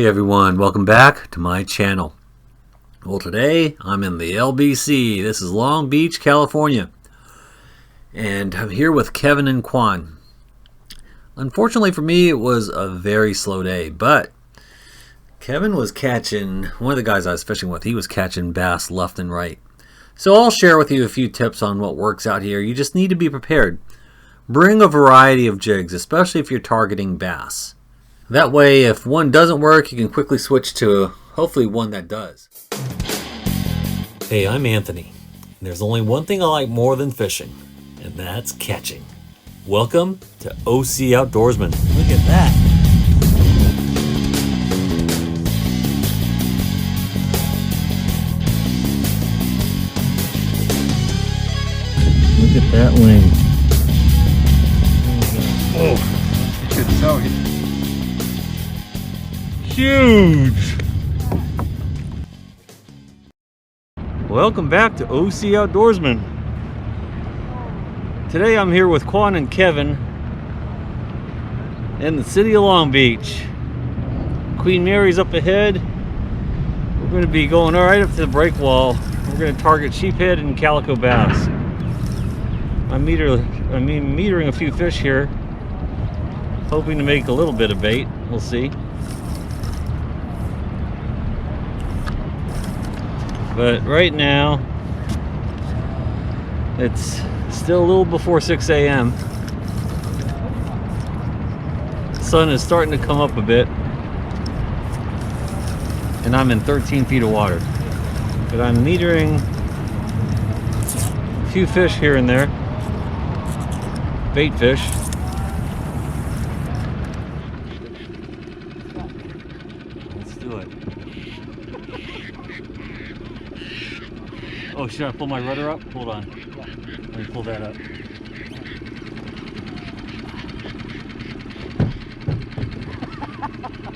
Hey everyone, welcome back to my channel. Well, today I'm in the LBC. This is Long Beach, California. And I'm here with Kevin and Quan. Unfortunately for me, it was a very slow day, but Kevin was catching, one of the guys I was fishing with, he was catching bass left and right. So I'll share with you a few tips on what works out here. You just need to be prepared. Bring a variety of jigs, especially if you're targeting bass. That way, if one doesn't work, you can quickly switch to hopefully one that does. Hey, I'm Anthony. And there's only one thing I like more than fishing, and that's catching. Welcome to OC Outdoorsman. Look at that. Look at that wing. Oh, it's so huge. Welcome back to OC Outdoorsman. Today I'm here with Quan and Kevin in the city of Long Beach. Queen Mary's up ahead. We're going to be going right up to the break wall. We're going to target sheephead and calico bass. I'm metering a few fish here, hoping to make a little bit of bait. We'll see. But right now, it's still a little before 6 a.m. The sun is starting to come up a bit, and I'm in 13 feet of water. But I'm metering a few fish here and there, bait fish. Let's do it. Oh, should I pull my rudder up? Hold on. Let me pull that up.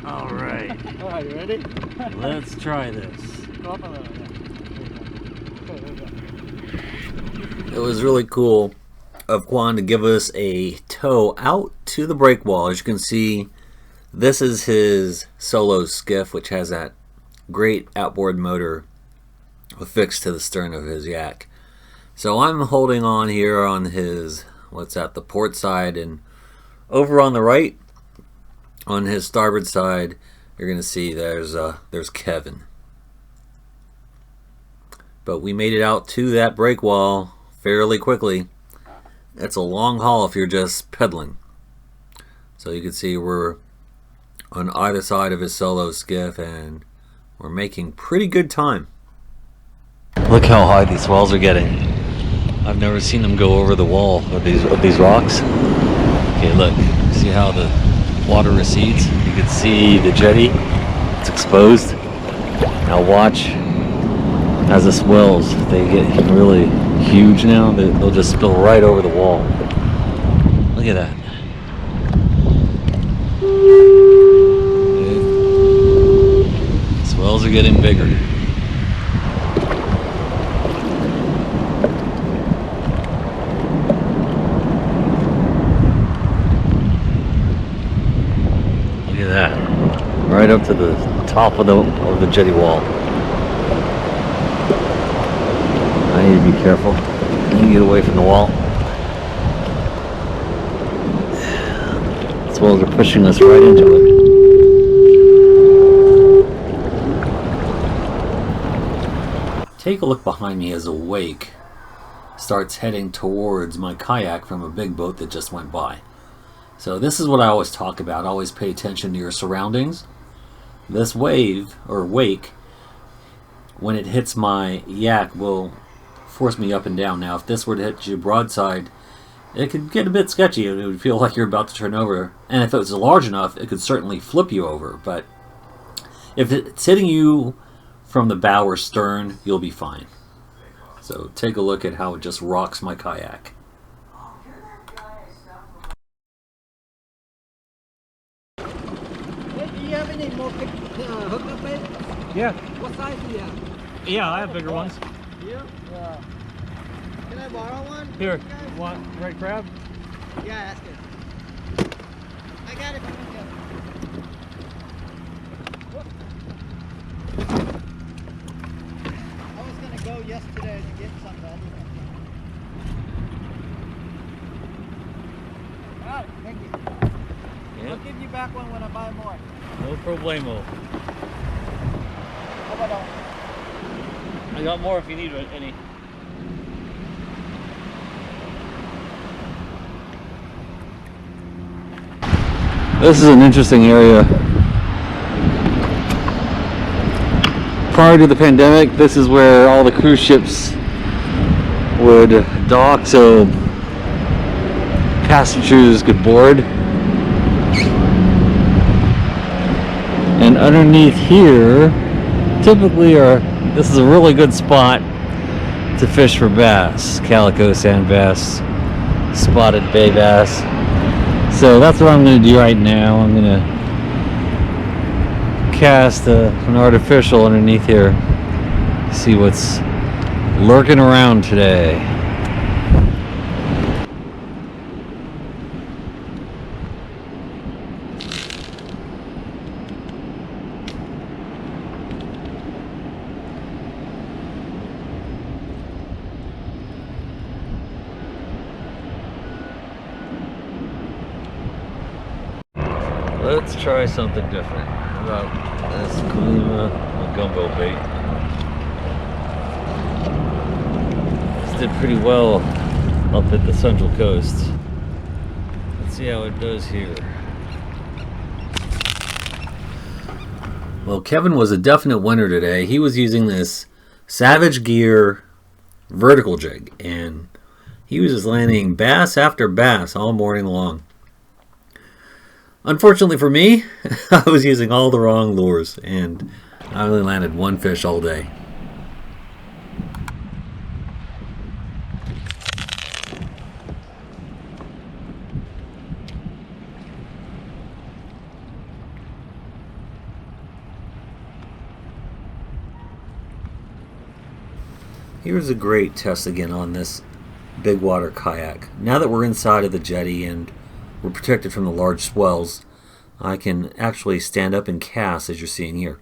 All right. All right, you ready? Let's try this. It was really cool of Quan to give us a tow out to the break wall. As you can see, this is his solo skiff, which has that great outboard motor affixed to the stern of his Yak. So I'm holding on here on his, the port side, and over on the right, on his starboard side, you're going to see there's Kevin. But we made it out to that break wall fairly quickly. It's a long haul if you're just pedaling. So you can see we're on either side of his solo skiff, and we're making pretty good time. Look how high these swells are getting. I've never seen them go over the wall of these rocks. Okay, look. See how the water recedes? You can see the jetty. It's exposed. Now watch as the swells, they get really huge now. They'll just spill right over the wall. Look at that. Okay. Swells are getting bigger. That right up to the top of the jetty wall. I need to be careful. I need to get away from the wall. Swells are pushing us right into it. Take a look behind me as a wake starts heading towards my kayak from a big boat that just went by. So this is what I always talk about. Always pay attention to your surroundings. This wave, or wake, when it hits my Yak, will force me up and down. Now, if this were to hit you broadside, it could get a bit sketchy. It would feel like you're about to turn over. And if it was large enough, it could certainly flip you over. But if it's hitting you from the bow or stern, you'll be fine. So take a look at how it just rocks my kayak. Hookup bait? Yeah. What size do you have? Yeah, I have bigger ones. Yeah? Can I borrow one? Here, you want red crab? Yeah, ask it. I got it. yesterday to get some that. Alright, thank you. Yep. I'll give you back one when I buy more. No problemo. How about that? I got more if you need any. This is an interesting area. Prior to the pandemic, this is where all the cruise ships would dock so passengers could board. And underneath here, typically this is a really good spot to fish for bass, calico sand bass, spotted bay bass. So that's what I'm going to do right now. I'm going to cast an artificial underneath here, see what's lurking around today. Let's try something different. How about this Kalima gumbo bait? This did pretty well up at the Central Coast. Let's see how it does here. Well, Kevin was a definite winner today. He was using this Savage Gear vertical jig, and he was just landing bass after bass all morning long. Unfortunately for me, I was using all the wrong lures, and I only landed one fish all day. Here's a great test again on this big water kayak. Now that we're inside of the jetty and we're protected from the large swells, I can actually stand up and cast as you're seeing here.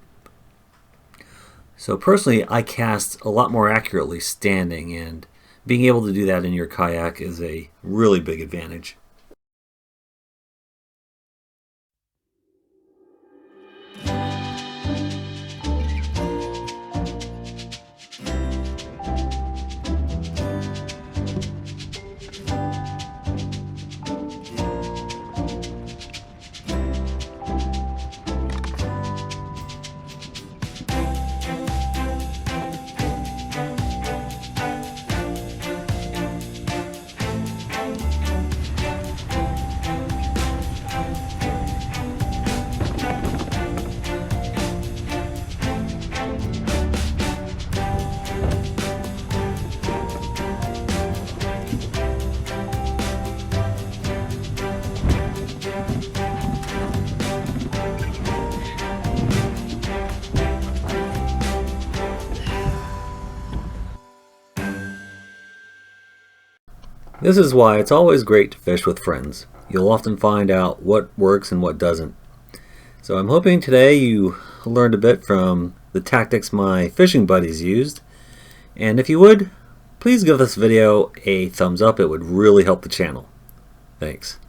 So personally, I cast a lot more accurately standing, and being able to do that in your kayak is a really big advantage. This is why it's always great to fish with friends. You'll often find out what works and what doesn't. So I'm hoping today you learned a bit from the tactics my fishing buddies used. And if you would, please give this video a thumbs up. It would really help the channel. Thanks.